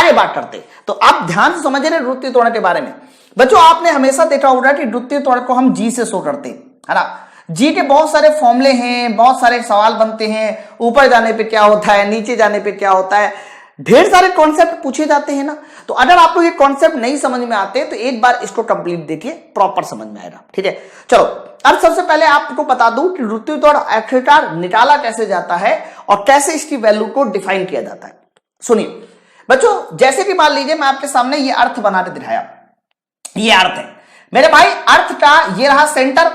आगे बात करते। तो आप ध्यान से समझ रहे वृत्तीय त्वरण के बारे में। बच्चों आपने हमेशा देखा होगा कि वृत्तीय त्वरण को हम जी से शो करते हैं, है ना। जी के बहुत सारे फॉर्मूले हैं, बहुत सारे सवाल बनते हैं, ऊपर जाने पे क्या होता है, नीचे जाने पे क्या होता है, ढेर सारे कॉन्सेप्ट पूछे जाते हैं ना। तो अगर आपको ये कॉन्सेप्ट नहीं समझ में आते तो एक बार इसको कंप्लीट देखिए, प्रॉपर समझ में आएगा, ठीक है। चलो अब सबसे पहले आपको बता दूं कि वृत्तीय त्वरण आखिरकार निकाला कैसे जाता है और कैसे इसकी वैल्यू को डिफाइन किया जाता है। सुनिए बच्चों, जैसे कि मान लीजिए मैं आपके सामने ये अर्थ बना के दिखाया, ये अर्थ है मेरे भाई। अर्थ का ये रहा सेंटर,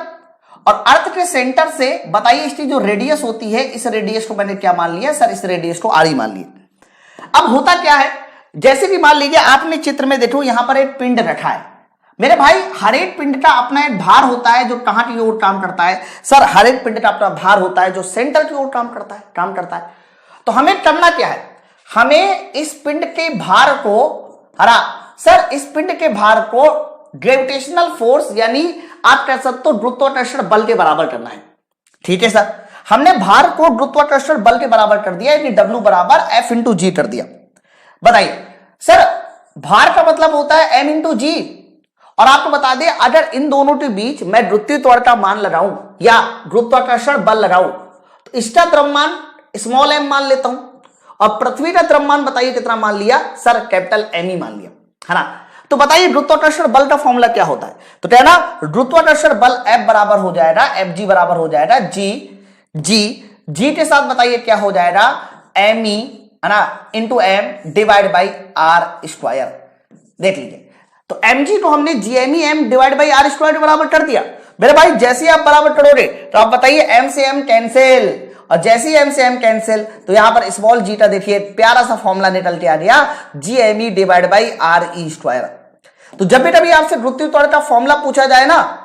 और अर्थ के सेंटर से बताइए इसकी जो रेडियस होती है, इस रेडियस को मैंने क्या मान लिया सर, इस रेडियस को आर ही मान लिया। अब होता क्या है, जैसे कि मान लीजिए आपने चित्र में देखो यहां पर एक पिंड रखा है मेरे भाई। हर एक पिंड का अपना एक भार होता है जो कहां की ओर काम करता है सर, हर एक पिंड का अपना भार होता है जो सेंटर की ओर काम करता है। तो हमें करना क्या है, हमें इस पिंड के भार को, हरा सर, इस पिंड के भार को ग्रेविटेशनल फोर्स यानी आप कह सकते हो गुरुत्वाकर्षण बल के बराबर करना है, ठीक है सर। हमने भार को गुरुत्वाकर्षण बल के बराबर कर दिया, यानी W बराबर F इंटू जी कर दिया। बताइए सर, भार का मतलब होता है M इंटू जी, और आपको बता दें अगर इन दोनों के बीच मैं वृत्तीय त्वरण का मान लगाऊं या गुरुत्वाकर्षण बल लगाऊं तो इसका द्रव्यमान स्मॉल m मान लेता हूं, और पृथ्वी का द्रव्यमान बताइए कितना मान लिया सर, कैपिटल M ही मान लिया, है ना। तो बताइए गुरुत्वाकर्षण बल का फॉर्मूला क्या होता है, तो क्या ना गुरुत्वाकर्षण बल F बराबर हो जाएगा Fg बराबर हो जाएगा जी के साथ बताइए क्या हो जाएगा, me, है ना, into m divide by r square. देख लीजिए तो mg को हमने gme divide by r square के बराबर कर दिया मेरे भाई। जैसे आप बराबर करोगे तो आप बताइए m से m कैंसिल, और जैसे ही m से m कैंसिल तो यहां पर स्मॉल जी का देखिए प्यारा सा फॉर्मूला निकल के आ गया, gme divide by are E square. तो जब भी कभी आपसे वृत्तीय त्वरण का फॉर्मूला पूछा जाए ना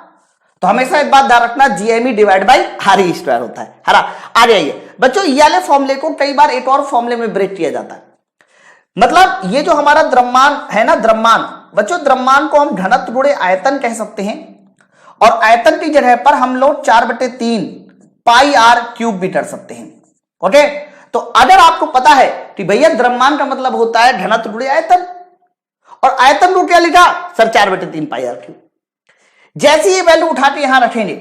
तो हमेशा एक बात ध्यान रखना, gme divide by are E square होता है, हरा। आ जाइए बच्चों, ये वाले फॉर्मूले को कई बार एक और फॉर्मूले में ब्रेक किया जाता है। मतलब ये जो हमारा द्रव्यमान है ना, द्रव्यमान बच्चों, द्रव्यमान को हम घनत्व गुणे आयतन कह सकते हैं, और आयतन की जगह पर हम लोग 4/3 पाई आर क्यूब भी कर सकते हैं, ओके। तो अगर आपको पता है कि भैया द्रव्यमान का मतलब होता है घनत्व गुणे आयतन, और आयतन को क्या लिखा सर, 4/3 पाई आर क्यूब। जैसे ये वैल्यू उठा के यहां रखेंगे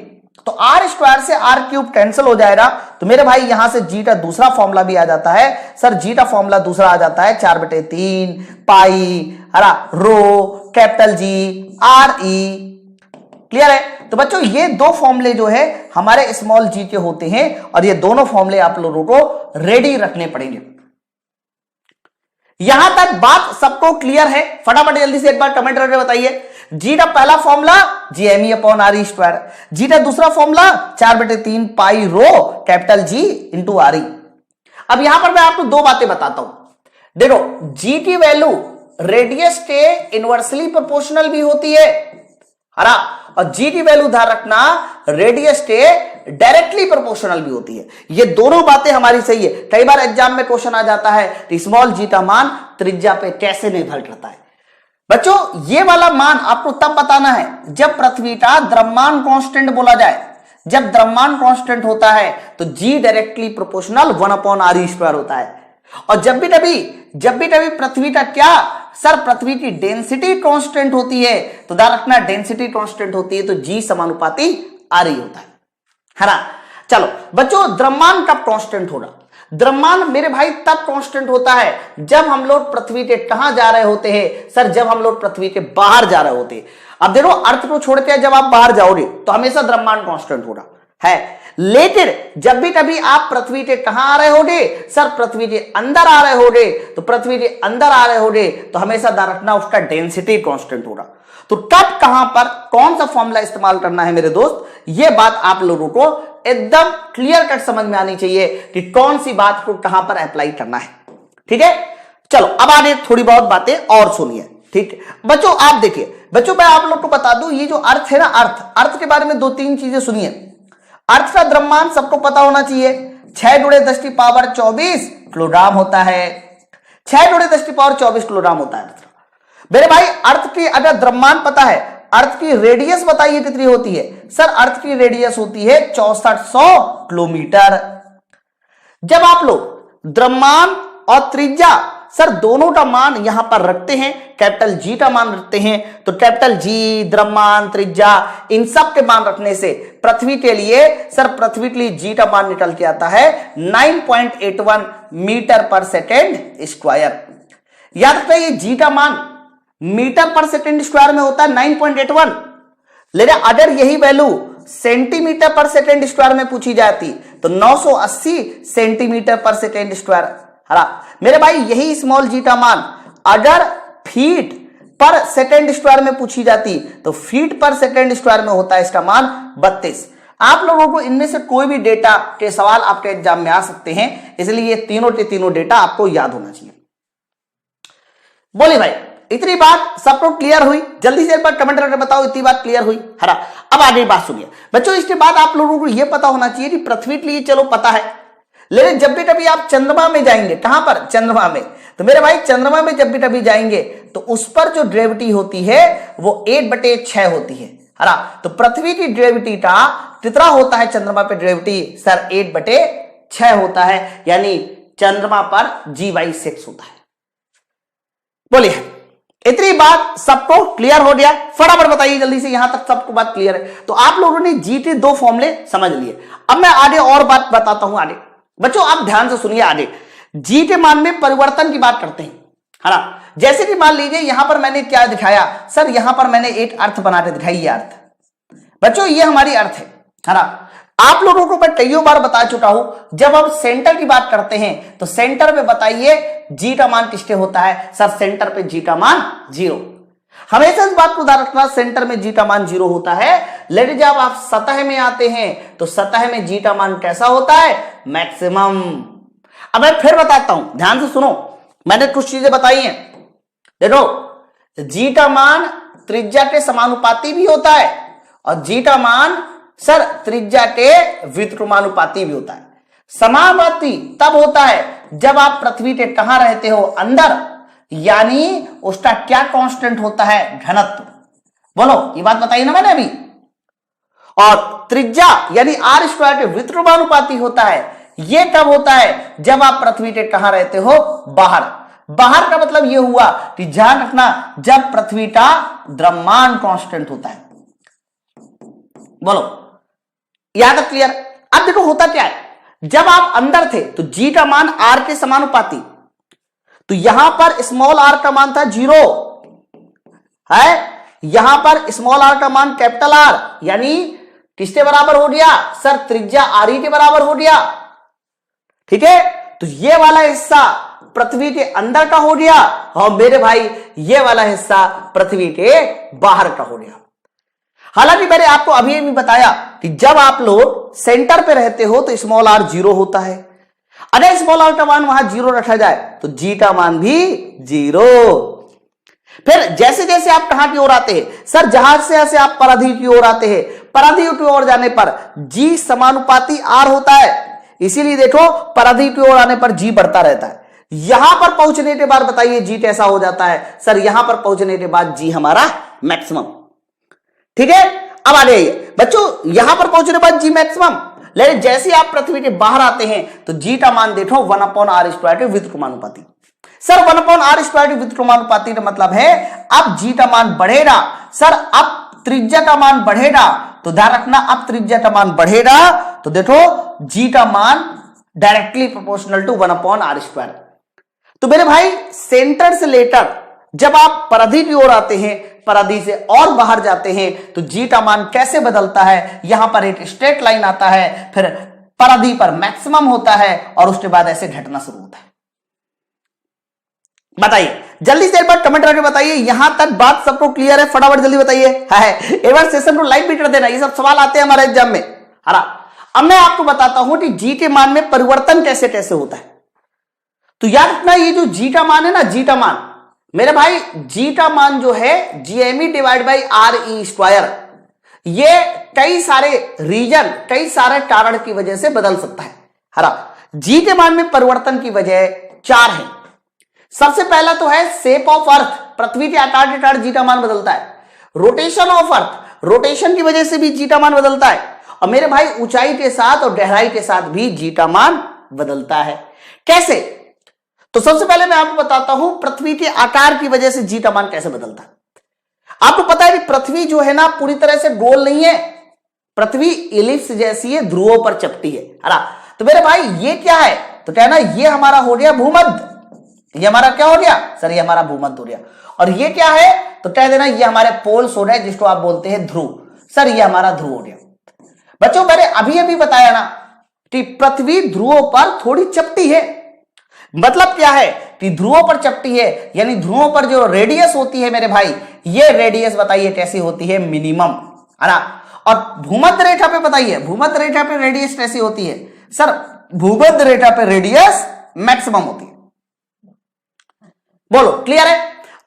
तो आर स्क्वायर से आर क्यूब कैंसिल हो जाएगा, तो मेरे भाई यहां से जी का दूसरा फॉर्मूला भी आ जाता है सर, जी का फॉर्मूला दूसरा आ जाता है 4/3 पाई, हरा, rho capital G R E. Clear है। तो बच्चों ये दो फॉर्मूले जो है हमारे स्मॉल जी के होते हैं, और ये दोनों फॉर्मूले आप लोगों को रेडी रखने पड़ेंगे। यहां तक बात सबको क्लियर है? फटाफट जल्दी से एक बार कमेंट करके बताइए। जी का पहला formula GME upon R E square, G का दूसरा formula 4/3 pi rho capital G into R E. अब यहां पर मैं आपको दो बातें बताता हूं। देखो जी की वैल्यू रेडियस के इनवर्सली प्रोपोर्शनल भी होती है, हरा, और जी की वैल्यू ध्यान रखना रेडियस के डायरेक्टली प्रोपोर्शनल भी होती है। ये दोनों बातें हमारी सही है। कई बार एग्जाम में क्वेश्चन आ जाता है स्मॉल जी का मान त्रिज्या पे कैसे निर्भर करता है। बच्चों ये वाला मान आपको तब बताना है जब पृथ्वी का द्रव्यमान कांस्टेंट बोला जाए। जब द्रव्यमान कांस्टेंट होता है तो जी डायरेक्टली प्रोपोर्शनल 1/r² होता है। और जब भी कभी पृथ्वी का क्या सर, पृथ्वी की डेंसिटी कांस्टेंट होती है, तो ध्यान रखना डेंसिटी कांस्टेंट होती है तो जी समानुपाती आर ई होता है ना। चलो बच्चों द्रव्यमान कब कांस्टेंट होगा? द्रव्यमान मेरे भाई तब कांस्टेंट होता है जब हम लोग पृथ्वी के कहां जा रहे होते हैं सर, जब हम लोग पृथ्वी के बाहर जा रहे होते हैं। अब देखो अर्थ को छोड़ के जब आप बाहर जाओगे तो हमेशा द्रव्यमान कांस्टेंट होगा है, लेकिन जब भी कभी आप पृथ्वी के कहां आ रहे होगे सर, पृथ्वी के अंदर आ रहे होगे, तो पृथ्वी के अंदर आ रहे होगे तो हमेशा ध्यान रखना उसका डेंसिटी कांस्टेंट होगा। तो कब कहां पर कौन सा फॉर्मूला इस्तेमाल करना है मेरे दोस्त, ये बात आप लोगों को एकदम क्लियर कट समझ में आनी चाहिए कि कौन सी बात को कहां पर अप्लाई करना है। ठीक है, चलो अब आगे थोड़ी बहुत बातें और सुनिए। ठीक है बच्चों, आप देखिए बच्चों मैं आप लोग को बता दूं ये जो अर्थ है ना, अर्थ के बारे में 2-3 चीजें सुनिए। अर्थ का द्रव्यमान सबको पता होना चाहिए, 6×10⁻24 किलोग्राम होता है। 6×10⁻24 किलोग्राम होता है मेरे भाई। अर्थ की अगर द्रव्यमान पता है, अर्थ की रेडियस बताइए कितनी होती है सर, अर्थ की रेडियस होती है 6400 किलोमीटर। जब आप लोग द्रव्यमान और त्रिज्या सर दोनों का मान यहां पर रखते हैं, कैपिटल जी का मान रखते हैं, तो कैपिटल जी, द्रव्यमान, त्रिज्या, इन सब के मान रखने से पृथ्वी के लिए सर पृथ्वी के लिए जी का मान निकल के आता है 9.81 मीटर पर सेकेंड स्क्वायर। याद रखना ये जी का मान मीटर पर सेकेंड स्क्वायर में होता है 9.81, लेकिन अगर यही वैल्यू सेंटीमीटर पर सेकेंड स्क्वायर में पूछी जाती तो 980 सेंटीमीटर पर सेकेंड स्क्वायर। मेरे भाई यही स्मॉल जी का मान अगर फीट पर सेकेंड स्क्वायर में पूछी जाती तो फीट पर सेकेंड स्क्वायर में होता है इसका मान 32। आप लोगों को इनमें से कोई भी डेटा के सवाल आपके एग्जाम में आ सकते हैं, इसलिए ये तीनों के तीनों डेटा आपको याद होना चाहिए। बोलिए भाई इतनी बात सबको क्लियर हुई? जल्दी से एक बार कमेंट करके बताओ इतनी बात क्लियर हुई? हरा अब आगे बात सुनिए बच्चों, इसके बाद आप लोगों को यह पता होना चाहिए कि पृथ्वी के लिए चलो पता है, लेकिन जब भी कभी आप चंद्रमा में जाएंगे, कहां पर? चंद्रमा में, तो मेरे भाई चंद्रमा में जब भी कभी जाएंगे तो उस पर जो ग्रेविटी होती है वो 8/6 होती है। हरा तो पृथ्वी की ग्रेविटी का कितना होता है चंद्रमा पे ग्रेविटी? सर 8/6 होता है, यानी चंद्रमा पर G/6 होता है। बोलिए इतनी बात सबको क्लियर हो गया? फटाफट बताइए जल्दी से, यहां तक सबको बात क्लियर है? तो आप लोगों ने जी के 2 फॉर्मूले समझ लिए। अब मैं आगे और बात बताता हूं। आगे बच्चों आप ध्यान से सुनिए, आगे जी के मान में परिवर्तन की बात करते हैं, है ना। जैसे कि मान लीजिए यहां पर मैंने क्या दिखाया, सर यहां पर मैंने एक अर्थ बना के दिखाई, ये अर्थ बच्चों ये हमारी अर्थ है ना। आप लोगों को मैं कई बार बता चुका हूं, जब हम सेंटर की बात करते हैं तो सेंटर पे बताइए जी का मान किसके होता है? सर सेंटर पे जी का मान 0। हमेशा इस बात को ध्यान रखना, सेंटर में जी का मान 0 होता है, लेकिन जब आप सतह में आते हैं तो सतह में जी का मान कैसा होता है? मैक्सिमम। अब मैं फिर बताता हूं, ध्यान से सुनो, मैंने कुछ चीजें बताई हैं। देखो जी का मान त्रिज्या के समानुपाती भी होता है और जी का मान सर त्रिज्या के व्युत्क्रमानुपाती भी होता है। समानुपाती तब होता है जब आप पृथ्वी के कहां रहते हो? अंदर, यानी उसका क्या कांस्टेंट होता है? घनत्व। बोलो ये बात बताइए ना मैंने अभी। और त्रिज्या यानी r स्क्वायर के व्युत्क्रमानुपाती होता है, यह कब होता है? जब आप पृथ्वी के कहां रहते हो? बाहर। बाहर का मतलब यह हुआ कि ध्यान रखना जब पृथ्वी का द्रव्यमान कांस्टेंट होता है। बोलो याद है? क्लियर? अब देखो होता क्या है, जब आप अंदर थे तो जी का मान r के समानुपाती, तो यहां पर स्मॉल r का मान था 0 है, यहां पर स्मॉल r का मान कैपिटल R यानी किसके बराबर हो गया? सर त्रिज्या RE के बराबर हो गया। ठीक है, तो ये वाला हिस्सा पृथ्वी के अंदर का हो गया और मेरे भाई ये वाला हिस्सा पृथ्वी के बाहर का हो गया। हालांकि मैंने आपको अभी भी बताया कि जब आप लोग सेंटर पे रहते हो तो स्मॉल r 0 होता है, अगर स्मॉल r का मान वहां 0 रखा जाए तो जी का मान भी 0। फिर जैसे जैसे आप कहां की ओर आते हैं? सर जहां से आप पराधीप की ओर आते हैं, पराधीप की ओर जाने पर जी समानुपाती r होता है, इसीलिए देखो पराधीप की ओर आने पर जी बढ़ता रहता है। यहां पर पहुंचने के बाद बताइए जी कैसा हो जाता है? सर यहां पर पहुंचने के बाद जी हमारा मैक्सिमम। ठीक है, अब आ जाइए बच्चों, यहां पर पहुंचने के बाद जी मैक्सिमम, लेकिन जैसे आप पृथ्वी के बाहर आते हैं तो जी का मान देखो 1/r² के व्युत्क्रमानुपाती। सर 1/r² के व्युत्क्रमानुपाती का मतलब है अब जी का मान बढ़ेगा। सर अब त्रिज्या का मान बढ़ेगा, तो ध्यान रखना अब त्रिज्या का मान बढ़ेगा तो देखो जी का मान डायरेक्टली प्रोपोर्शनल टू 1/r²। तो मेरे भाई सेंटर से लेकर जब आप पराधी की ओर आते हैं, पराधी से और बाहर जाते हैं तो जी का मान कैसे बदलता है? यहां पर एक स्ट्रेट लाइन आता है, फिर पराधी पर मैक्सिमम होता है और उसके बाद ऐसे घटना शुरू होता है। बताइए जल्दी से एक बार कमेंट करके बताइए, यहां तक बात सबको क्लियर है? फटाफट जल्दी बताइए। है एक बार सेशन को लाइक भी कर देना, ये सब सवाल आते हैं हमारे एग्जाम में। अब मैं आपको बताता हूं कि जी के मान में परिवर्तन कैसे कैसे होता है। तो याद रखना ये जो जी का मान है ना, जी का मान मेरे भाई जी का मान जो है GME डिवाइड बाई RE², ये कई सारे रीजन, कई सारे कारण की वजह से बदल सकता है। हरा जी के मान में परिवर्तन की वजह 4 है। सबसे पहला तो है शेप ऑफ अर्थ, पृथ्वी के आकार के कारण जी का मान बदलता है। रोटेशन ऑफ अर्थ, रोटेशन की वजह से भी जी का मान बदलता है। और मेरे भाई ऊंचाई के साथ और गहराई के साथ भी जी का मान बदलता है। कैसे? तो सबसे पहले मैं आपको बताता हूं पृथ्वी के आकार की वजह से जी का मान कैसे बदलता है। आपको पता है कि पृथ्वी जो है ना पूरी तरह से गोल नहीं है, पृथ्वी इलिप्स जैसी है, ध्रुवों पर चपटी है ना। तो मेरे भाई ये क्या है, तो कहना ये हमारा हो गया भूमध्य। ये हमारा क्या हो गया सर, ये हमारा भूमध्य हो गया। और ये क्या है, तो कह देना ये हमारे पोल्स हो रहे हैं, जिसको आप बोलते हैं ध्रुव। सर ये हमारा ध्रुव हो गया। बच्चों मैंने अभी अभी बताया ना कि पृथ्वी ध्रुवों पर थोड़ी चपटी है। मतलब क्या है कि ध्रुवों पर चपटी है, यानी ध्रुवों पर जो रेडियस होती है मेरे भाई, ये रेडियस बताइए कैसी होती है, मिनिमम, है ना। और भूमध्य रेखा पे बताइए, भूमध्य रेखा पे रेडियस कैसी होती है सर, भूमध्य रेखा पे रेडियस मैक्सिमम होती है। बोलो क्लियर है।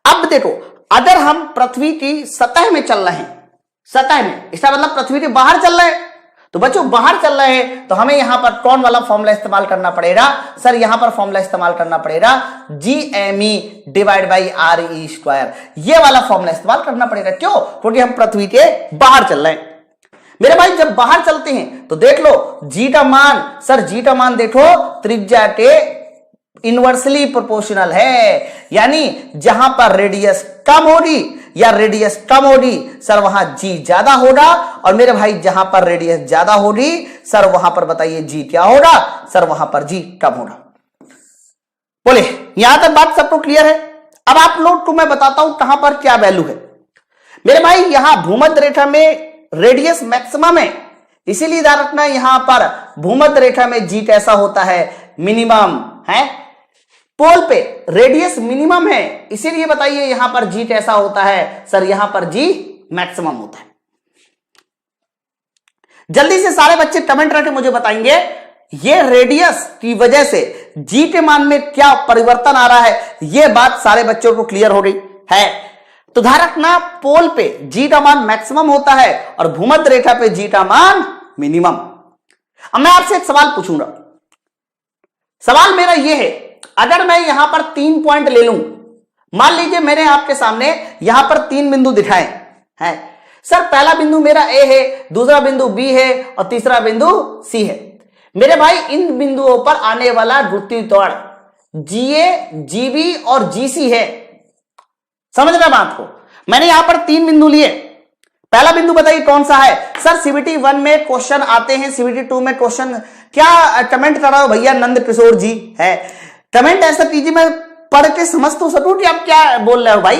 अब देखो अगर हम पृथ्वी की सतह में चल रहे हैं, सतह में इसका मतलब पृथ्वी के बाहर चल रहे हैं, तो बच्चों बाहर चल रहे हैं तो हमें यहां पर कौन वाला फॉर्मूला इस्तेमाल करना पड़ेगा सर, यहां पर फॉर्मूला इस्तेमाल करना पड़ेगा GME divide by RE square. ये वाला फॉर्मूला इस्तेमाल करना पड़ेगा। क्यों, क्योंकि हम पृथ्वी के बाहर चल रहे हैं। मेरे भाई जब बाहर चलते हैं तो देख लो जी का मान, सर जी का मान देखो त्रिज्या के इनवर्सली प्रोपोर्शनल है, यानी जहां पर रेडियस कम होगी या रेडियस कम होगी सर वहां जी ज्यादा होगा, और मेरे भाई जहां पर रेडियस ज्यादा होगी सर वहां पर बताइए जी क्या होगा सर, वहां पर जी कम होगा। बोले यहां तक बात सबको क्लियर है। अब आप लोग को मैं बताता हूं कहां पर क्या वैल्यू है। मेरे भाई यहां भूमध्य रेखा में रेडियस मैक्सिमम है, इसीलिए ध्यान रखना यहां पर भूमध्य रेखा में जी कैसा होता है, मिनिमम है। पोल पे रेडियस मिनिमम है, इसीलिए बताइए यहां पर जी कैसा होता है सर, यहां पर जी मैक्सिमम होता है। जल्दी से सारे बच्चे कमेंट करके मुझे बताएंगे ये रेडियस की वजह से जी के मान में क्या परिवर्तन आ रहा है। ये बात सारे बच्चों को क्लियर हो रही है। तो ध्यान रखना पोल पे जी का मान मैक्सिमम होता है और भूमध्य रेखा पे जी का मान मिनिमम। अब मैं आपसे एक सवाल पूछूंगा। सवाल मेरा यह है, अगर मैं यहां पर 3 पॉइंट ले लूं, मान लीजिए मैंने आपके सामने यहां पर 3 बिंदु दिखाए हैं सर, पहला बिंदु मेरा ए है, दूसरा बिंदु बी है और तीसरा बिंदु सी है। मेरे भाई इन बिंदुओं पर आने वाला गुरुत्वीय त्वरण GA, GB और GC है। समझ रहे बात को। मैंने यहां पर 3 बिंदु लिए, पहला बिंदु बताइए कौन सा है सर। CBT 1 में क्वेश्चन आते हैं, CBT 2 में क्वेश्चन, क्या कमेंट कर रहा हो भैया नंद किशोर जी है, कमेंट ऐसा कीजिए मैं पढ़ के समझ तो सकूं कि आप क्या बोल रहे हो भाई।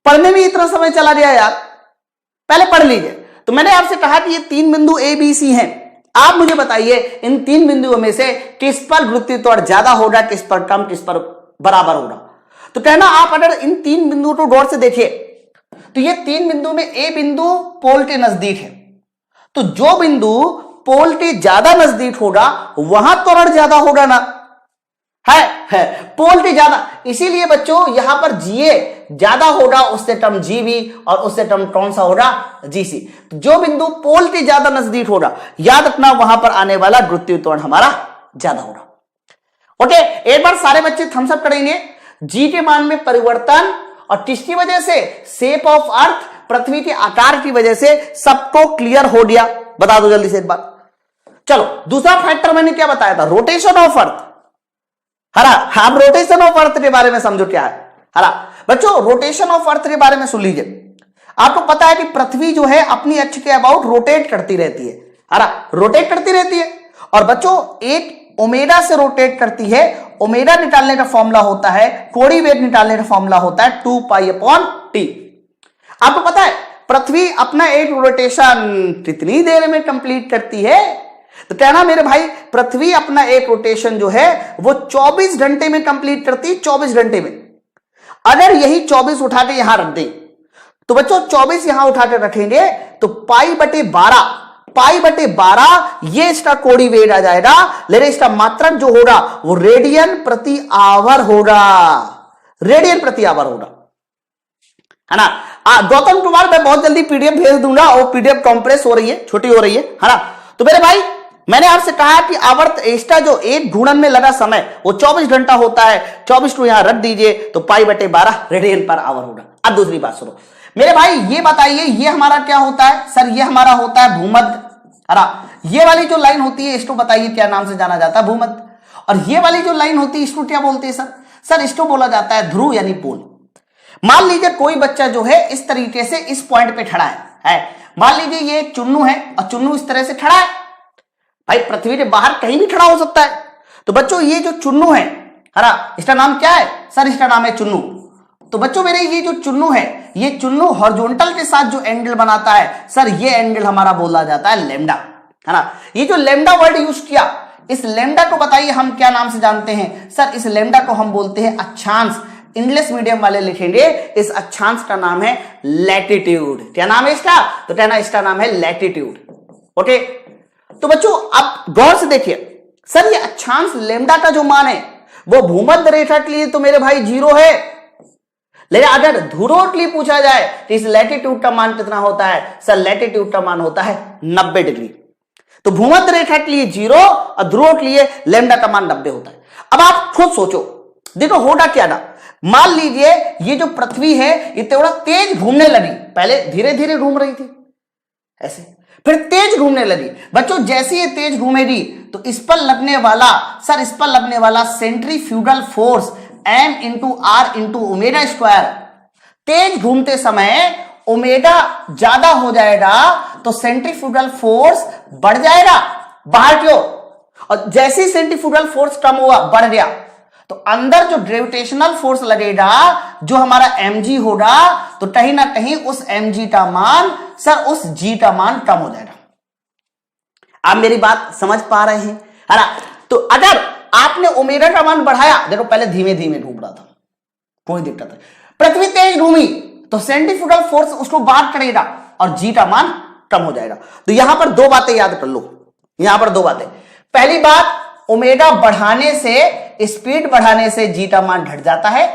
पढ़ने में इतना समय चला गया यार, पहले पढ़ लीजिए। तो मैंने आपसे कहा कि ये 3 बिंदु ABC हैं। आप मुझे बताइए इन 3 बिंदुओं में से किस पर गुरुत्वीय त्वरण ज्यादा होगा, किस पर कम, किस पर बराबर होगा। तो कहना आप अगर इन 3 बिंदुओं को गौर से देखिए तो ये 3 बिंदु में ए बिंदु पोल के नजदीक है, तो जो बिंदु पोल के ज्यादा नजदीक होगा वहां त्वरण ज्यादा होगा ना, है पोल के ज्यादा। इसीलिए बच्चों यहां पर GA ज्यादा होगा, उससे कम GB और उससे कम कौन सा होगा, GC। जो बिंदु पोल के ज्यादा नजदीक होगा याद रखना वहां पर आने वाला गुरुत्वीय त्वरण हमारा ज्यादा होगा। ओके, एक बार सारे बच्चे थम्स अप करेंगे। जी के मान में परिवर्तन और किसकी वजह से, शेप ऑफ अर्थ, पृथ्वी के आकार की वजह से सबको क्लियर हो गया। बता दो जल्दी से एक बात। चलो दूसरा फैक्टर मैंने क्या बताया था, रोटेशन ऑफ अर्थ। हरा आप रोटेशन ऑफ अर्थ के बारे में समझो क्या है। हरा बच्चों रोटेशन ऑफ अर्थ के बारे में सुन लीजिए। आपको पता है कि पृथ्वी जो है अपनी अक्ष के अबाउट रोटेट करती रहती है, हरा रोटेट करती रहती है। और बच्चों एक ओमेगा से रोटेट करती है। ओमेगा निकालने का फॉर्मूला होता है, कोणीय वेग निकालने का फॉर्मूला होता है 2π/T। आपको पता है पृथ्वी अपना एक रोटेशन कितनी देर में कंप्लीट करती है, तो कहना मेरे भाई पृथ्वी अपना एक रोटेशन जो है वो 24 घंटे में कंप्लीट करती है, 24 घंटे में। अगर यही 24 उठा के यहां रख दें तो बच्चों 24 यहां उठा के रखेंगे तो π/12 ये इसका कोणीय वेग आ जाएगा, लेकिन इसका मात्रक जो होगा वो रेडियन प्रति आवर होगा, रेडियन प्रति आवर होगा, है ना। गौतम कुमार मैं बहुत जल्दी PDF भेज दूंगा और PDF कंप्रेस हो रही है, छोटी हो रही है ना। तो मेरे भाई मैंने आपसे कहा कि आवर्त इसका जो एक घूर्णन में लगा समय वो 24 घंटा होता है। 24 को यहां रख दीजिए तो π/12 रेडियन पर आवर होगा। अब दूसरी बात सुनो मेरे भाई, ये बताइए ये हमारा क्या होता है सर, ये हमारा होता है भूमध्य। ये वाली जो लाइन होती है इसको बताइए क्या नाम से जाना जाता है, भूमध्य। और ये वाली जो लाइन होती है इसको क्या बोलते हैं सर? सर इसको बोला जाता है ध्रुव यानी पोल। मान लीजिए कोई बच्चा जो है इस तरीके से इस पॉइंट पे खड़ा है। मान लीजिए ये एक चुन्नू है और चुन्नू इस तरह से खड़ा है। भाई पृथ्वी के बाहर कहीं भी खड़ा हो सकता है। तो बच्चों ये जो चुन्नू है ना, इसका नाम क्या है सर? इसका नाम है चुन्नू। तो बच्चों मेरे ये जो चुन्नू है, ये चुन्नू हॉरिजॉन्टल के साथ जो एंगल बनाता है सर, ये एंगल हमारा बोला जाता है लैम्डा, है ना। ये जो लैम्डा वर्ड यूज किया, इस लैम्डा को बताइए हम क्या नाम से जानते हैं सर? इस लैम्डा को हम बोलते हैं अक्षांश। इंग्लिश मीडियम वाले लिखेंगे इस अक्षांश का नाम है लैटिट्यूड। क्या नाम है इसका? तो कहना इसका नाम है लैटिट्यूड। ओके, तो बच्चों आप गौर से देखिए सर, ये अक्षांश लैम्डा का जो मान है वो भूमध्य रेखा के लिए तो मेरे भाई 0 है, लेकिन अगर ध्रुव के लिए पूछा जाए तो इस लैटिट्यूड का मान कितना होता है सर? लैटिट्यूड का मान होता है 90 डिग्री। तो भूमध्य रेखा के लिए 0 और ध्रुव के लिए लैम्डा का मान 90 होता है। अब आप खुद सोचो, देखो होगा क्या ना, मान लीजिए ये जो पृथ्वी है ये थोड़ा तेज घूमने लगी, पहले धीरे धीरे घूम रही थी ऐसे, फिर तेज घूमने लगी। बच्चों जैसे ये तेज घूमेगी तो इस पर लगने वाला सर, इस पर लगने वाला centrifugal force m into R into omega square, तेज घूमते समय ओमेगा ज्यादा हो जाएगा तो सेंट्रीफ्यूगल फोर्स बढ़ जाएगा बाहर की ओर, और जैसे ही सेंट्रीफ्यूगल फोर्स कम हुआ, बढ़ गया, तो अंदर जो ग्रेविटेशनल फोर्स लगेगा जो हमारा mg होगा, तो कहीं ना कहीं उस mg का मान सर, उस g का मान कम हो जाएगा। आप मेरी बात समझ पा रहे हैं, है ना। तो अगर आपने ओमेगा का मान बढ़ाया, देखो पहले धीमे धीमे घूम रहा था, कोई दिक्कत नहीं, पृथ्वी तेज घूमी तो सेंट्रीफ्यूगल फोर्स उसको बाहर करेगा और g का मान कम हो जाएगा। तो यहां पर दो बातें याद कर लो, यहां पर दो बातें। पहली बात, ओमेगा बढ़ाने से, स्पीड बढ़ाने से g का मान घट जाता है,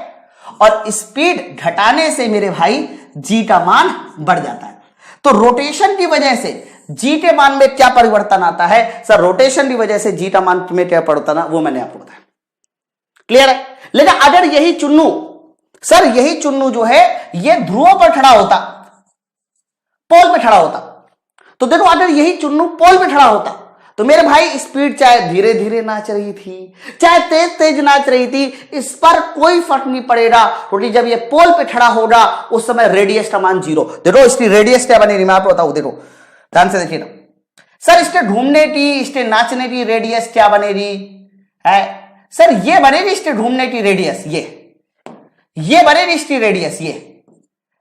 और स्पीड घटाने से मेरे भाई g का मान बढ़ जाता है। तो रोटेशन की वजह से g के मान में क्या परिवर्तन आता है सर? रोटेशन की वजह से g का मान में क्या परिवर्तन है वो मैंने आपको बताया, क्लियर है। लेकिन अगर यही चुन्नू सर, यही चुन्नू जो है ये ध्रुव पर खड़ा होता, पोल पे खड़ा होता, तो देखो अगर यही चुन्नू पोल पे खड़ा होता तो मेरे भाई स्पीड चाहे धीरे धीरे नाच रही थी, चाहे तेज तेज नाच रही थी, इस पर कोई फर्क नहीं पड़ेगा, क्योंकि जब ये पोल पे खड़ा होगा उस समय रेडियस का मान 0। देखो इसकी रेडियस क्या बनेगी मैं आपको बताऊं, देखो ध्यान से देखिए ना सर, इसके घूमने की, इसके नाचने की रेडियस क्या बनेगी है सर? ये बनेगी इसके घूमने की रेडियस, ये बनेगी इसकी रेडियस, ये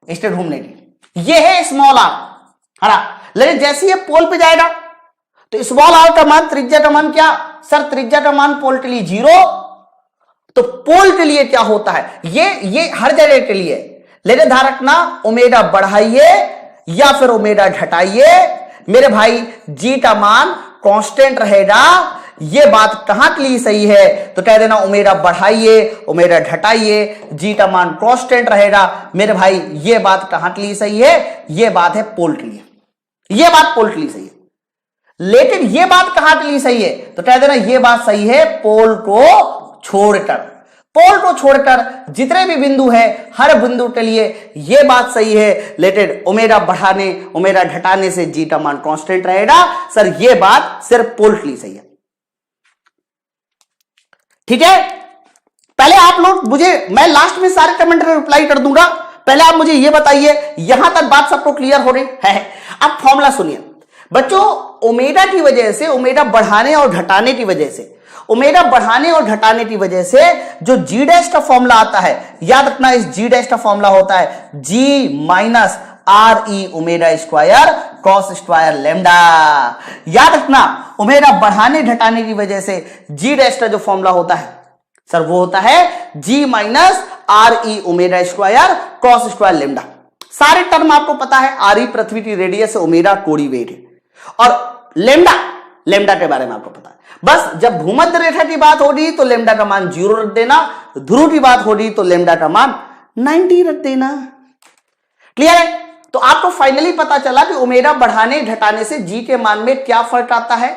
इसके घूमने की, ये है स्मॉल आर, है ना। लेकिन जैसे ये पोल पे जाएगा तो स्मॉल आर का मान, त्रिज्या का मान क्या सर? त्रिज्या का मान पोल के लिए 0, तो पोल के लिए क्या होता है, ये हर जगह के लिए। लेकिन ध्यान रखना, ओमेगा बढ़ाइए या फिर ओमेगा घटाइए, मेरे भाई g का मान कांस्टेंट रहेगा। ये बात कहां के लिए सही है? तो कह देना ओमेगा बढ़ाइए, ओमेगा घटाइए, g का मान कांस्टेंट रहेगा। मेरे भाई ये बात कहां के लिए सही है? ये बात है पोल के लिए, ये बात पोल के लिए सही है। लेकिन ये बात कहां के लिए सही है? तो कह देना ये बात सही है पोल को छोड़कर, पोल को छोड़कर जितने भी बिंदु है हर बिंदु के लिए ये बात सही है। लेकिन ओमेगा बढ़ाने, ओमेगा घटाने से g का मान कांस्टेंट रहेगा। सर ये बात सिर्फ पोल के लिए सही है, ठीक है। पहले आप लोग मुझे, मैं लास्ट में सारे कमेंट में रिप्लाई कर दूंगा, पहले आप मुझे ये बताइए यहां तक बात सबको क्लियर हो रही है? अब फॉर्मूला सुनिए बच्चों, ओमेगा की वजह से, ओमेगा बढ़ाने और घटाने की वजह से, ओमेगा बढ़ाने और घटाने की वजह से जो g डैश का फॉर्मूला आता है, याद रखना इस g डैश का फॉर्मूला होता है g minus R E omega square cos square lambda. याद रखना ओमेगा बढ़ाने घटाने की वजह से g डैश का जो फॉर्मूला होता है सर वो होता है g minus R E omega square cos square lambda. सारे टर्म आपको पता है, आर ई पृथ्वी की रेडियस है, ओमेगा कोणीय वेग है, और लैम्डा, लैम्डा के बारे में आपको पता है। बस जब भूमध्य रेखा की बात होगी तो लैम्डा का मान 0 रख देना, ध्रुव की बात होगी तो लैम्डा का मान 90 रख देना, क्लियर है। तो आपको फाइनली पता चला कि ओमेगा बढ़ाने घटाने से g के मान में क्या फर्क आता है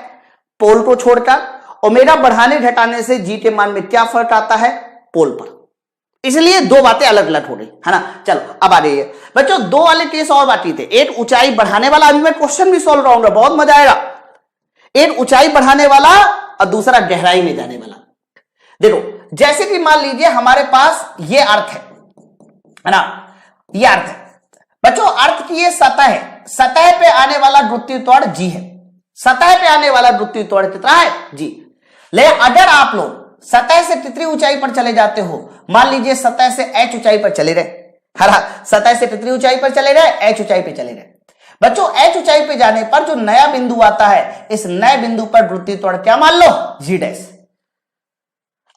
पोल को छोड़कर, ओमेगा बढ़ाने घटाने से g के मान में क्या फर्क आता है पोल पर। इसलिए दो बातें अलग अलग हो रही है ना। चलो अब आ रही है बच्चों, दो वाले केस और बाकी थे। एक ऊंचाई बढ़ाने वाला, अभी मैं क्वेश्चन भी सॉल्व कराऊंगा, बहुत मजा आएगा। एक ऊंचाई बढ़ाने वाला और दूसरा गहराई में जाने वाला। देखो जैसे कि मान लीजिए हमारे पास ये अर्थ है ना, ये अर्थ है बच्चों, अर्थ की ये सतह है, सतह पे आने वाला गुरुत्वीय त्वरण जी है, सतह पे आने वाला गुरुत्वीय त्वरण कितना है जी। ले अगर आप लोग सतह से कितनी ऊंचाई पर चले जाते हो, मान लीजिए सतह से h ऊंचाई पर चले रहे, हरा सतह से कितनी ऊंचाई पर चले रहे, h ऊंचाई पे चले रहे बच्चों। h ऊंचाई पे जाने पर जो नया बिंदु आता है, इस नए बिंदु पर गुरुत्वीय त्वरण क्या मान लो, जी डैश।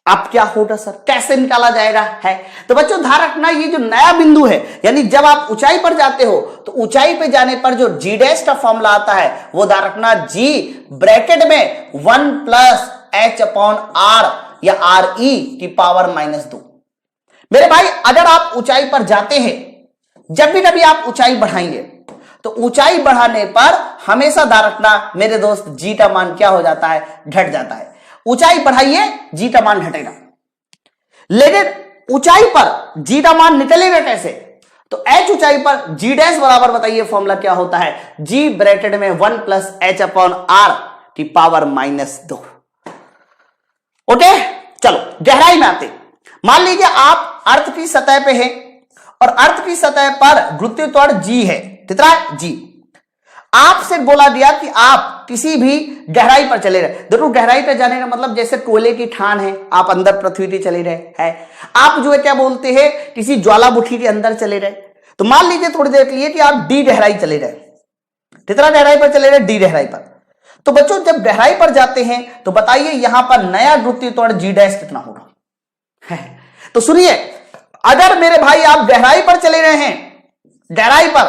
अब क्या होगा सर, कैसे निकाला जाएगा है, तो बच्चों ध्यान रखना ये जो नया बिंदु है, यानी जब आप ऊंचाई पर जाते हो तो ऊंचाई पे जाने पर जो जी डैश का फॉर्मूला आता है वो ध्यान रखना, जी ब्रैकेट में 1 प्लस h अपॉन r या re की पावर -2। मेरे भाई अगर आप ऊंचाई पर जाते हैं, जब भी कभी आप ऊंचाई बढ़ाएंगे तो ऊंचाई बढ़ाने पर हमेशा ध्यान रखना मेरे दोस्त, जी का मान क्या हो जाता है, घट जाता है। ऊंचाई बढ़ाइए जी का मान घटेगा, लेकिन ऊंचाई पर जी का मान निकलेगा कैसे, तो h ऊंचाई पर जी डैश बराबर बताइए फॉर्मूला क्या होता है, जी ब्रैकेट में 1 प्लस h अपॉन r की पावर -2। ओके चलो गहराई में आते, मान लीजिए आप अर्थ की सतह पे हैं और अर्थ की सतह पर गुरुत्वीय त्वरण जी है, कितना है जी। आपसे बोला दिया कि आप किसी भी गहराई पर चले रहे, देखो गहराई पर जाने का मतलब जैसे कोयले की खान है, आप अंदर पृथ्वी के चले रहे हैं, आप जो है क्या बोलते हैं, किसी ज्वालामुखी के अंदर चले रहे। तो मान लीजिए थोड़ी देर के लिए कि आप डी गहराई चले रहे, कितना गहराई पर चले रहे, डी गहराई पर। तो बच्चों जब गहराई पर जाते हैं तो बताइए यहां पर नया गुरुत्वीय त्वरण जी डैश कितना होगा। तो सुनिए, अगर मेरे भाई आप गहराई पर चले रहे हैं, गहराई पर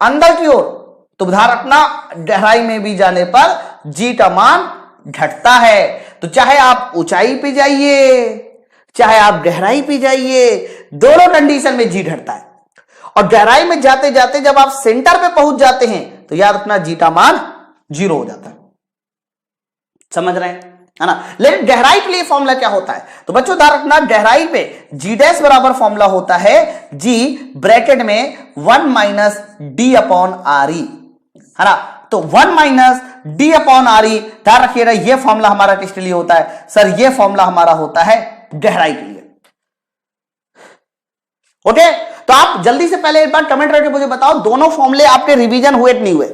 अंदर की ओर, तो ध्यान रखना गहराई में भी जाने पर जी का मान घटता है। तो चाहे आप ऊंचाई पे जाइए, चाहे आप गहराई पे जाइए, दोनों कंडीशन में जी घटता है। और गहराई में जाते जाते जब आप सेंटर पे पहुंच जाते हैं तो याद रखना जी का मान 0 हो जाता है। समझ रहे हैं है ना। लेकिन गहराई के लिए फॉर्मूला क्या होता है, तो बच्चों ध्यान रखना गहराई पे जी डैश बराबर फॉर्मूला होता है जी ब्रैकेट में 1 माइनस डी अपॉन आर ई, है ना। तो 1 माइनस डी अपॉन आर ई, ध्यान रखिएगा ये फॉर्मूला हमारा किसके लिए होता है सर, ये फॉर्मूला हमारा होता है गहराई के लिए। ओके, तो आप जल्दी से पहले एक बार कमेंट करके मुझे बताओ दोनों फॉर्मूले आपके रिवीजन हुए कि नहीं हुए।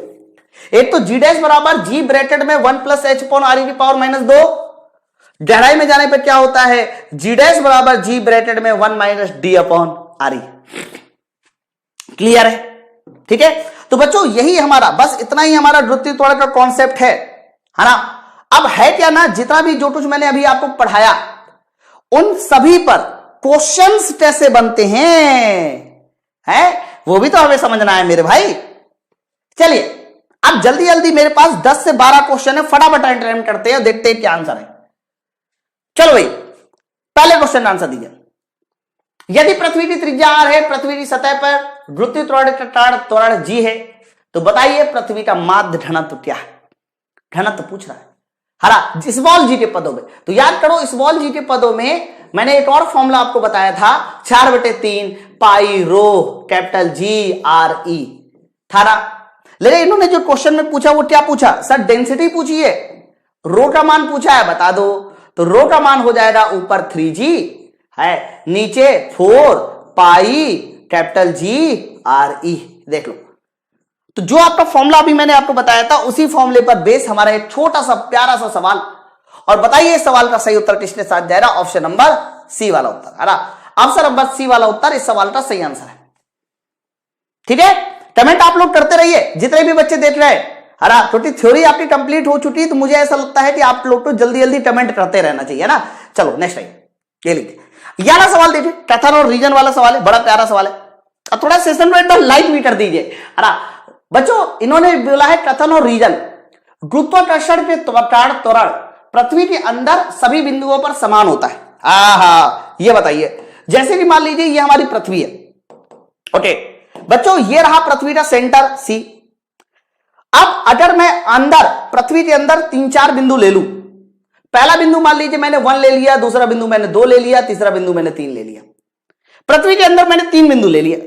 एक तो जी डैश बराबर जी ब्रैकेट में 1 प्लस h अपॉन आर ई की पावर -2, गहराई में जाने पर क्या होता है जी डैश बराबर जी ब्रैकेट में 1 minus D upon R E. Clear है, ठीक है। तो बच्चों यही हमारा, बस इतना ही हमारा गुरुत्वीय त्वरण का कॉन्सेप्ट है ना। अब है क्या ना, जितना भी जो कुछ मैंने अभी आपको पढ़ाया उन सभी पर क्वेश्चंस कैसे बनते हैं वो भी तो हमें समझना है मेरे भाई। चलिए अब जल्दी जल्दी मेरे पास 10 से 12 क्वेश्चन है, फटाफट अटेम्प्ट करते हैं, देखते हैं क्या आंसर है। चलो भाई पहले क्वेश्चन आंसर दीजिए। यदि पृथ्वी की त्रिज्या r है, पृथ्वी की सतह पर गुरुत्वीय त्वरण g है, तो बताइए पृथ्वी का माध्य घनत्व क्या है। घनत्व पूछ रहा है हरा स्मॉल जी के पदों में। तो याद करो स्मॉल जी के पदों में मैंने एक और फॉर्मूला आपको बताया था 4/3 pi rho capital G R ई थारा। लेकिन इन्होंने जो क्वेश्चन में पूछा वो क्या पूछा सर, डेंसिटी पूछी है, रो का मान पूछा है, बता दो। तो रो का मान हो जाएगा ऊपर 3g है, नीचे 4 पाई कैपिटल जी आर ई। देख लो, तो जो आपका फॉर्मूला अभी मैंने आपको बताया था उसी फॉर्मूले पर बेस हमारा एक छोटा सा प्यारा सा सवाल। और बताइए इस सवाल का सही उत्तर किसके साथ जाएगा, ऑप्शन नंबर सी वाला उत्तर है ना। ऑप्शन नंबर सी वाला उत्तर इस सवाल का सही आंसर है। ठीक है, कमेंट आप लोग करते रहिए जितने भी बच्चे देख रहे हैं है ना, क्योंकि थ्योरी आपकी कंप्लीट हो चुकी है तो मुझे ऐसा लगता है कि आप लोग तो जल्दी जल्दी कमेंट करते रहना चाहिए ना। चलो नेक्स्ट टाइम ये लीजिए, ये वाला सवाल देखिए, कथन और रीजन वाला सवाल है, बड़ा प्यारा सवाल है। अब थोड़ा सेशन को एकदम लाइक भी कर दीजिए है ना बच्चों। इन्होंने बोला है कथन और रीजन, गुरुत्वाकर्षण के त्वरण पृथ्वी के अंदर सभी बिंदुओं पर समान होता है। हाँ ये बताइए, जैसे कि मान लीजिए ये हमारी पृथ्वी है, ओके बच्चों, ये रहा पृथ्वी का सेंटर सी। अब अगर मैं अंदर पृथ्वी के अंदर 3-4 बिंदु ले लूं, पहला बिंदु मान लीजिए मैंने 1 ले लिया, दूसरा बिंदु मैंने 2 ले लिया, तीसरा बिंदु मैंने 3 ले लिया। पृथ्वी के अंदर मैंने 3 बिंदु ले लिया,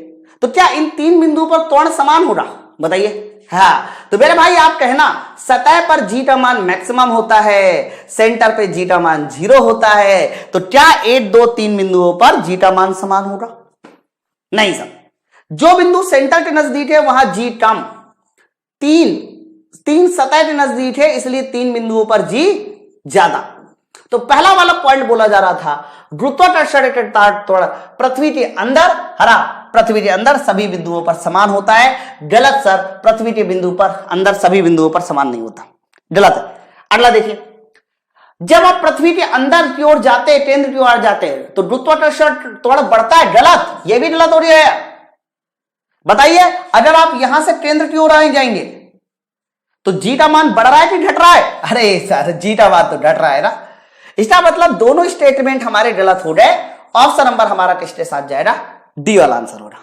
तो क्या इन 3 बिंदुओं पर त्वरण समान होगा? बताइए। हाँ, तो मेरे भाई आप कहना सतह पर जी का मान मैक्सिमम होता है, सेंटर पे जी का मान 0 होता है, तो क्या 1 2 3 बिंदुओं पर जी का मान समान होगा? नहीं सर, जो बिंदु सेंटर के नजदीक है वहां जी कम, तीन सतह के नजदीक है इसलिए 3 बिंदुओं पर जी ज्यादा। तो पहला वाला पॉइंट बोला जा रहा था गुरुत्वाकर्षण के त्वरण पृथ्वी के अंदर, हरा पृथ्वी के अंदर सभी बिंदुओं पर समान होता है। गलत सर, पृथ्वी के बिंदु पर अंदर सभी बिंदुओं पर समान नहीं होता, गलत है। अगला देखिए, जब आप पृथ्वी के अंदर की ओर जाते हैं, केंद्र की ओर जाते हैं, तो गुरुत्वाकर्षण त्वरण बढ़ता है, गलत, यह भी गलत हो रही है। बताइए, अगर आप यहां से केंद्र की ओर आए जाएंगे तो जी का मान बढ़ रहा है कि घट रहा है? अरे सर, जी का मान तो घट रहा है ना। इसका मतलब दोनों स्टेटमेंट हमारे गलत हो गए। ऑप्शन नंबर हमारा किसके साथ जाएगा? डी वाला आंसर होगा।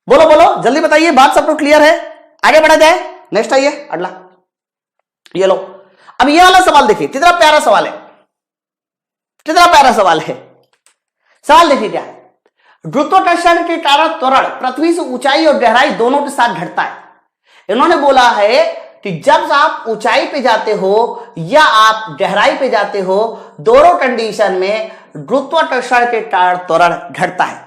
बोलो बोलो जल्दी बताइए, बात सबको क्लियर है? आगे बढ़ा जाए, नेक्स्ट आइए अगला। ये लो, अब ये वाला सवाल देखिए, कितना प्यारा सवाल है, कितना प्यारा सवाल है। सवाल देखिए क्या है, गुरुत्वाकर्षण के कारण त्वरण पृथ्वी से ऊंचाई और गहराई दोनों के साथ घटता है। इन्होंने बोला है कि जब आप ऊंचाई पे जाते हो या आप गहराई पे जाते हो, दोनों कंडीशन में गुरुत्वाकर्षण के कारण त्वरण घटता है।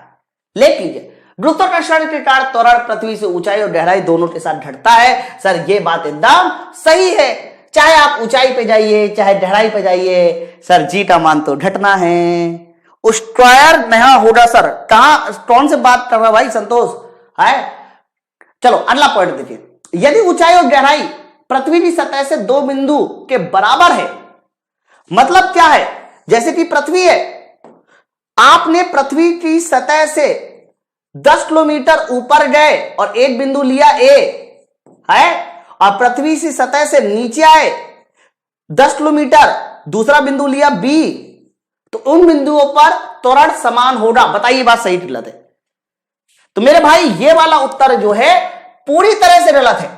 लेकिन गुरुत्वाकर्षण के कारण त्वरण पृथ्वी से ऊंचाई और गहराई दोनों के साथ घटता है। सर ये बात एकदम सही है, चाहे आप ऊंचाई पे जाइए चाहे गहराई पे जाइए, सर जी का मान तो घटना है। स्क्वायर नहीं होगा सर, कहां कौन से बात कर रहा भाई संतोष है? चलो अगला पॉइंट देखिए, यदि ऊंचाई और गहराई पृथ्वी की सतह से 2 बिंदु के बराबर है, मतलब क्या है, जैसे कि पृथ्वी है, आपने पृथ्वी की सतह से 10 किलोमीटर ऊपर गए और एक बिंदु लिया ए है, और पृथ्वी की सतह से नीचे आए 10 किलोमीटर, दूसरा बिंदु लिया बी, तो उन बिंदुओं पर त्वरण समान होगा। बताइए बात सही गलत है? तो मेरे भाई ये वाला उत्तर जो है पूरी तरह से गलत है।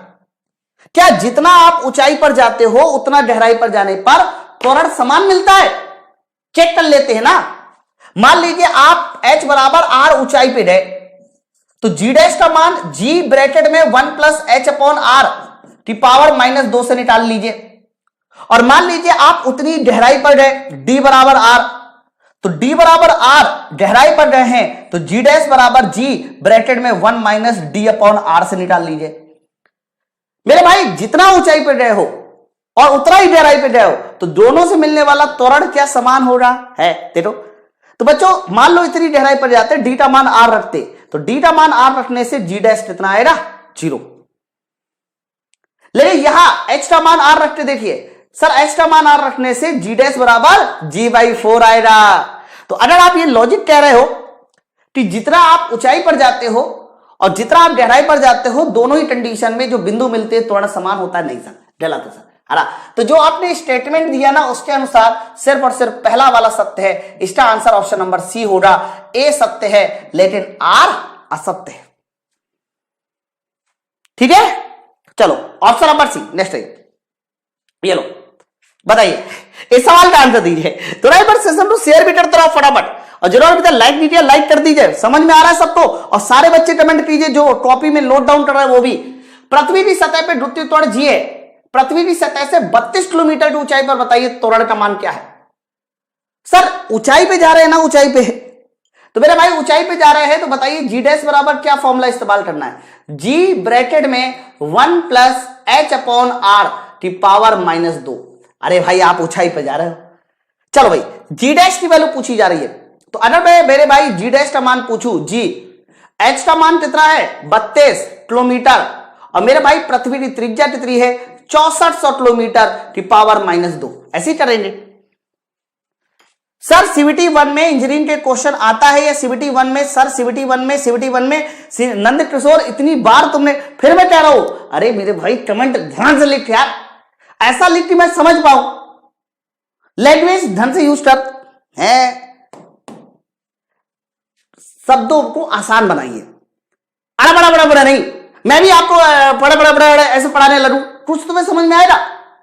क्या जितना आप ऊंचाई पर जाते हो उतना गहराई पर जाने पर त्वरण समान मिलता है? चेक कर लेते हैं ना। मान लीजिए आप h बराबर r ऊंचाई पे गए, तो g डैश का मान g ब्रैकेट में 1 प्लस h अपॉन r की पावर -2 से निकाल लीजिए। और मान लीजिए आप उतनी गहराई पर गए, d बराबर r, तो d बराबर r गहराई पर गए हैं, तो g डैश बराबर g ब्रैकेट में 1 माइनस d अपॉन r से निकाल लीजिए। मेरे भाई जितना ऊंचाई पर गए हो और उतना ही गहराई पे गए हो, तो दोनों से मिलने वाला त्वरण क्या समान हो रहा है? देखो, तो बच्चों मान लो इतनी गहराई पर जाते, डी का मान r रखते, तो डी का मान r रखने से g डैश कितना आएगा? 0। लेकिन यहां h का मान r रखते, देखिए सर h का मान r रखने से g डैश बराबर g/4 आएगा। तो अगर आप ये लॉजिक कह रहे हो कि जितना आप ऊंचाई पर जाते हो और जितना आप गहराई पर जाते हो, दोनों ही कंडीशन में जो बिंदु मिलते हैं त्वरण समान होता है, नहीं सर, गलत है सर, है ना। तो जो आपने स्टेटमेंट दिया ना, उसके अनुसार सिर्फ और सिर्फ पहला वाला सत्य है। इसका आंसर ऑप्शन नंबर सी होगा। ए सत्य है लेकिन आर असत्य है। ठीक है, चलो ऑप्शन नंबर सी नेक्स्ट है। ये लो बताइए, इस सवाल का आंसर दीजिए। तो राइट पर सेशन को शेयर भी करते रहो फटाफट, और जरूर अभी तक लाइक कीजिए, लाइक कर दीजिए। समझ में आ रहा है सबको? और सारे बच्चे कमेंट कीजिए जो कॉपी में नोट डाउन कर रहे हैं वो भी। पृथ्वी की सतह पे गुरुत्वीय त्वरण जी है, पृथ्वी की सतह से 32 किलोमीटर की ऊंचाई पर बताइए त्वरण का मान क्या है? सर ऊंचाई पे जा रहे हैं ना, ऊंचाई पे, तो मेरे भाई ऊंचाई पे जा रहे हैं, तो बताइए जी डैश बराबर क्या फॉर्मूला इस्तेमाल करना है? जी ब्रैकेट में 1 प्लस h अपॉन r की पावर -2। अरे भाई आप ऊंचाई पे जा रहे हो। चलो भाई जी डैश की वैल्यू पूछी जा रही है, तो अगर मैं मेरे भाई जी डैश का मान पूछूं, जी h का मान कितना है? 32 किलोमीटर, और मेरे भाई पृथ्वी की त्रिज्या कितनी है? 6400 किलोमीटर की पावर -2। ऐसे करेंगे सर। सीबीटी 1 में इंजीनियरिंग के क्वेश्चन आता है या सीबीटी 1 में? सर सीबीटी 1 में नंद किशोर इतनी बार तुमने, फिर मैं कह रहा हूं, अरे मेरे भाई कमेंट ध्यान से लिख यार, ऐसा लिख कि मैं समझ पाऊं। लैंग्वेज ढंग से यूज कर है, शब्दों को आसान बनाइए। अरे बड़ा बड़ा नहीं, मैं भी आपको बड़ा ऐसे पढ़ाने लगूं, कुछ तुम्हें समझ में आएगा?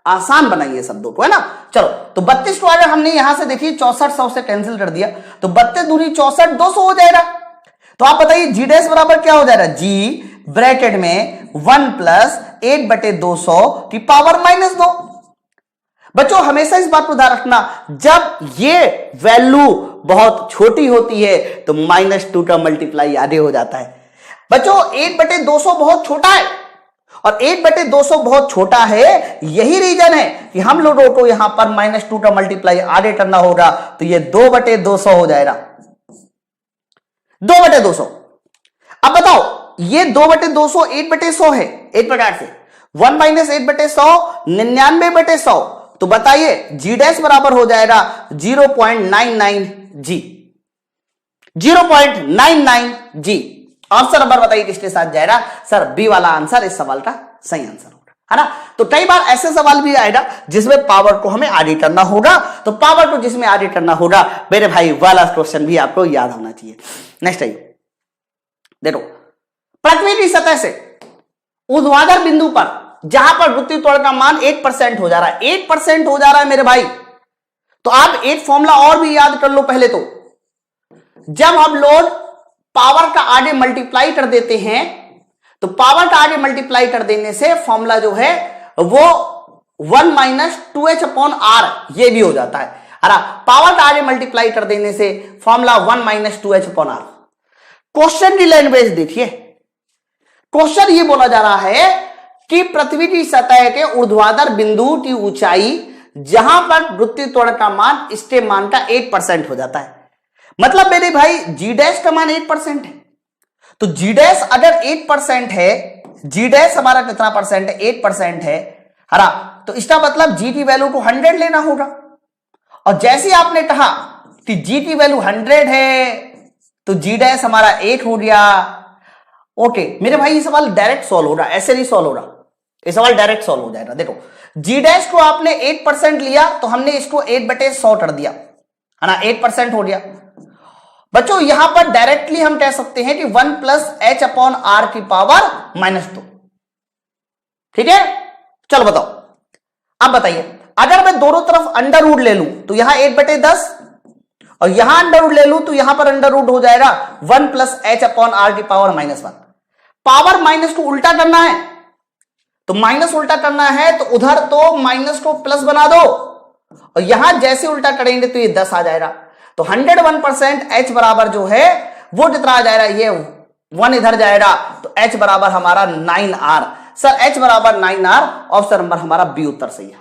आसान बनाइए शब्दों को, है ना। चलो तो 32 को अगर हमने यहां से देखिए 6400 से कैंसिल कर दिया, तो 32 दूनी 64, 200 हो जाएगा। तो आप बताइए जी डैश बराबर क्या हो जाएगा? जी ब्रैकेट में 1 प्लस 8/200 की पावर -2। बच्चों हमेशा इस बात को ध्यान रखना, जब ये वैल्यू बहुत छोटी होती है तो -2 का मल्टीप्लाई आधे हो जाता है। बच्चों 8/200 बहुत छोटा है, और 8/200 बहुत छोटा है, यही रीजन है कि हम लोगों को यहां पर -2 का मल्टीप्लाई आधे करना होगा, तो ये 2/200 हो जाएगा, 2/200। अब बताओ ये 2/200 8/100 है, एक प्रकार से 1 - 8/100 99/100, तो बताइए जी डैश बराबर हो जाएगा 0.99 जी, 0.99 जी। ऑप्शन नंबर बताइए किसके साथ जाएगा? सर बी वाला आंसर इस सवाल का सही आंसर होगा, है ना। तो कई बार ऐसे सवाल भी आएगा जिसमें पावर को हमें आगे करना होगा, तो पावर को जिसमें आगे करना होगा मेरे भाई वाला क्वेश्चन भी आपको याद होना चाहिए। नेक्स्ट आइए, देखो पृथ्वी की सतह से ऊर्ध्वाधर बिंदु पर जहां पर वृत्तीय त्वरण का मान 8% हो जा रहा है, 8% हो जा रहा है मेरे भाई, तो आप एक फॉर्मूला और भी याद कर लो। पहले तो जब हम लोग पावर का आगे मल्टीप्लाई कर देते हैं, तो पावर का आगे मल्टीप्लाई कर देने से फॉर्मूला जो है वो 1 - 2h/r ये भी हो जाता है। पावर का आगे मल्टीप्लाई कर देने से फॉर्मूला 1 - 2h/r। क्वेश्चन की लैंग्वेज देखिए, क्वेश्चन ये बोला जा रहा है कि पृथ्वी की सतह के ऊर्ध्वाधर बिंदु की ऊंचाई जहां पर वृत्तीय त्वरण का मान इसके मान का 8% हो जाता है। मतलब मेरे भाई जी डैश का मान 8% है, तो जी डैश अगर 8% है, जी डैश हमारा कितना परसेंट है? 8% है, हरा, तो इसका मतलब जी की वैल्यू को 100 लेना होगा। और जैसे आपने कहा कि जी की वैल्यू 100 है, तो जी डैश हमारा 8 हो गया। ओके मेरे भाई ये सवाल डायरेक्ट सॉल्व होगा, ऐसे नहीं सॉल्व होगा, ये सवाल डायरेक्ट सॉल्व हो जाएगा। देखो जी डैश को आपने 8% लिया, तो हमने इसको 8/100 कर दिया, है ना, 8% हो गया। बच्चों यहां पर डायरेक्टली हम कह सकते हैं कि 1 + h/r की पावर -2। ठीक है, चलो बताओ, अब बताइए अगर मैं दोनों तरफ अंडर रूट ले लूं तो यहां 8/10, और यहां अंडर रूट ले लूं तो यहां पर अंडर रूट हो जाएगा 1 + h/r की पावर -1। पावर माइनस को उल्टा करना है, तो माइनस उल्टा करना है तो उधर तो माइनस को प्लस बना दो, और यहां जैसे उल्टा करेंगे तो ये 10 आ जाएगा। तो 101% h बराबर जो है वो कितना आ जाएगा? ये 1 इधर जाएगा, तो h बराबर हमारा 9r। सर h बराबर 9r, ऑप्शन नंबर हमारा बी उत्तर सही है।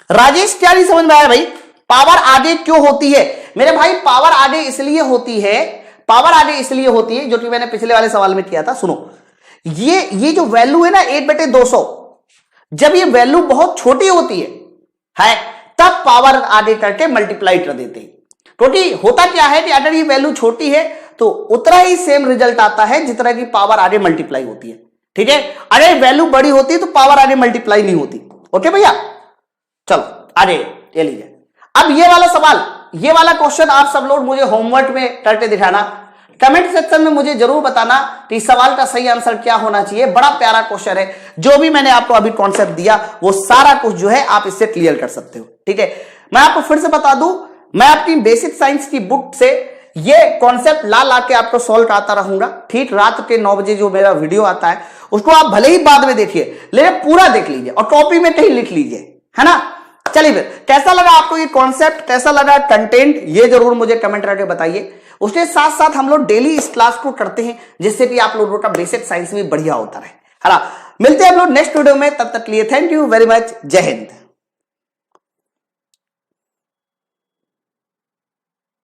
राजेश क्या नहीं समझ में आया भाई? पावर आगे क्यों होती है? मेरे भाई पावर आगे इसलिए होती है, पावर आगे इसलिए होती है, जो कि मैंने पिछले वाले सवाल में किया था। सुनो, ये जो वैल्यू है ना 8/200, जब ये वैल्यू बहुत छोटी होती है तब पावर आगे करके मल्टीप्लाई कर देते हैं। क्योंकि होता क्या है कि अगर ये वैल्यू छोटी है तो उतना ही सेम रिजल्ट आता है जितना की पावर आगे मल्टीप्लाई होती है। ठीक है, अगर वैल्यू बड़ी होती है तो पावर आगे मल्टीप्लाई नहीं होती। ओके भैया, चलो आगे ये लीजिए। अब ये वाला सवाल, ये वाला क्वेश्चन आप सब लोग मुझे होमवर्क में करके दिखाना, कमेंट सेक्शन में मुझे जरूर बताना कि इस सवाल का सही आंसर क्या होना चाहिए। बड़ा प्यारा क्वेश्चन है, जो भी मैंने आपको अभी कॉन्सेप्ट दिया वो सारा कुछ जो है आप इससे क्लियर कर सकते हो। ठीक है, मैं आपको फिर से बता दूं, मैं अपनी बेसिक साइंस की बुक से ये कॉन्सेप्ट ला के आपको सॉल्व कराता रहूंगा। ठीक रात के 9 बजे जो मेरा वीडियो आता है उसको आप भले ही बाद में देखिए, लेकिन पूरा देख लीजिए और कॉपी में कहीं लिख लीजिए, है ना। चलिए फिर कैसा लगा आपको ये कॉन्सेप्ट, कैसा लगा कंटेंट, ये जरूर मुझे कमेंट करके बताइए। उसके साथ साथ हम लोग डेली इस क्लास को करते हैं जिससे कि आप लोगों का बेसिक साइंस भी बढ़िया होता रहे, है ना। मिलते हैं हम लोग नेक्स्ट वीडियो में, तब तक के लिए थैंक यू वेरी मच, जय हिंद।